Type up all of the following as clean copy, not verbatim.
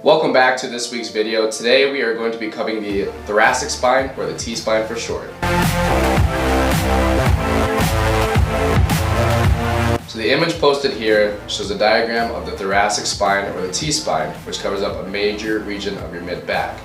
Welcome back to this week's video. Today we are going to be covering the thoracic spine, or the T-spine for short. So the image posted here shows a diagram of the thoracic spine, or the T-spine, which covers up a major region of your mid-back.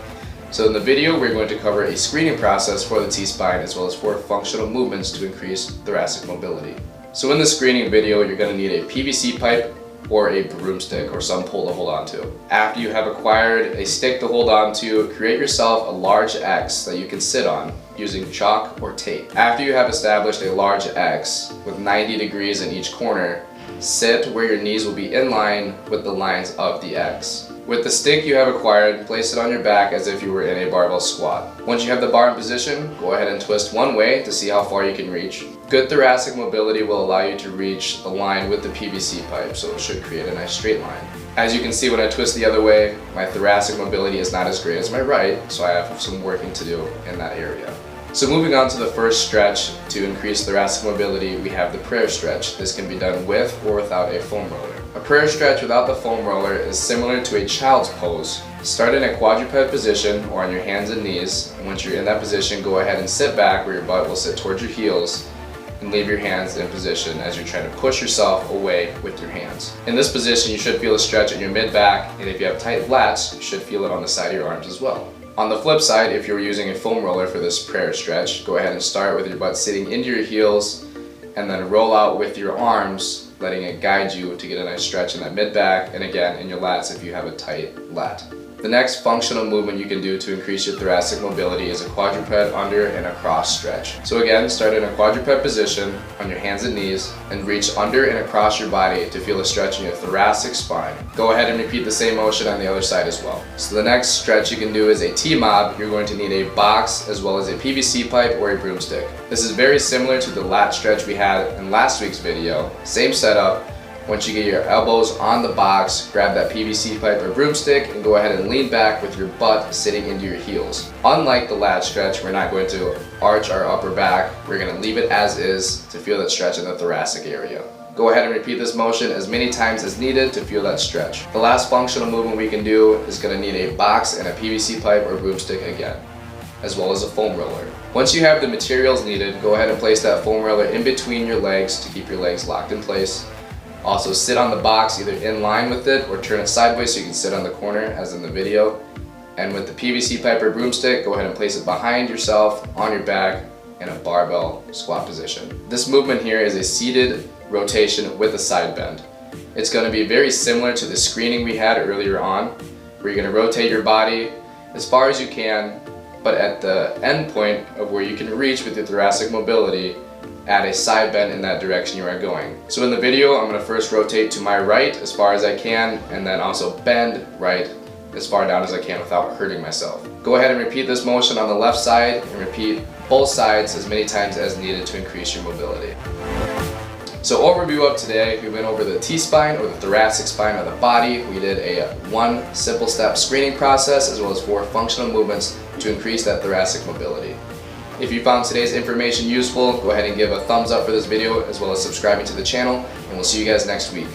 So in the video we're going to cover a screening process for the T-spine as well as 4 functional movements to increase thoracic mobility. So in the screening video you're going to need a PVC pipe or a broomstick or some pole to hold on to. After you have acquired a stick to hold on to, create yourself a large X that you can sit on using chalk or tape. After you have established a large X with 90 degrees in each corner, sit where your knees will be in line with the lines of the X. With the stick you have acquired, place it on your back as if you were in a barbell squat. Once you have the bar in position, go ahead and twist one way to see how far you can reach. Good thoracic mobility will allow you to reach the line with the PVC pipe, so it should create a nice straight line. As you can see, when I twist the other way, my thoracic mobility is not as great as my right, so I have some working to do in that area. So moving on to the first stretch to increase thoracic mobility, we have the prayer stretch. This can be done with or without a foam roller. A prayer stretch without the foam roller is similar to a child's pose. Start in a quadruped position or on your hands and knees, and once you're in that position, go ahead and sit back where your butt will sit towards your heels and leave your hands in position as you're trying to push yourself away with your hands. In this position, you should feel a stretch in your mid-back, and if you have tight lats, you should feel it on the side of your arms as well. On the flip side, if you're using a foam roller for this prayer stretch, go ahead and start with your butt sitting into your heels and then roll out with your arms, letting it guide you to get a nice stretch in that mid-back and again in your lats if you have a tight lat. The next functional movement you can do to increase your thoracic mobility is a quadruped under and across stretch. So again, start in a quadruped position on your hands and knees and reach under and across your body to feel a stretch in your thoracic spine. Go ahead and repeat the same motion on the other side as well. So the next stretch you can do is a T-mob. You're going to need a box as well as a PVC pipe or a broomstick. This is very similar to the lat stretch we had in last week's video. Same setup. Once you get your elbows on the box, grab that PVC pipe or broomstick and go ahead and lean back with your butt sitting into your heels. Unlike the lat stretch, we're not going to arch our upper back. We're going to leave it as is to feel that stretch in the thoracic area. Go ahead and repeat this motion as many times as needed to feel that stretch. The last functional movement we can do is going to need a box and a PVC pipe or broomstick again, as well as a foam roller. Once you have the materials needed, go ahead and place that foam roller in between your legs to keep your legs locked in place. Also sit on the box either in line with it or turn it sideways so you can sit on the corner as in the video. And with the PVC pipe or broomstick, go ahead and place it behind yourself on your back in a barbell squat position. This movement here is a seated rotation with a side bend. It's going to be very similar to the screening we had earlier on, where you're going to rotate your body as far as you can, but at the end point of where you can reach with your thoracic mobility, add a side bend in that direction you are going. So in the video, I'm going to first rotate to my right as far as I can, and then also bend right as far down as I can without hurting myself. Go ahead and repeat this motion on the left side and repeat both sides as many times as needed to increase your mobility. So overview of today, we went over the T-spine or the thoracic spine of the body. We did a 1 simple step screening process as well as 4 functional movements to increase that thoracic mobility. If you found today's information useful, go ahead and give a thumbs up for this video as well as subscribing to the channel, and we'll see you guys next week.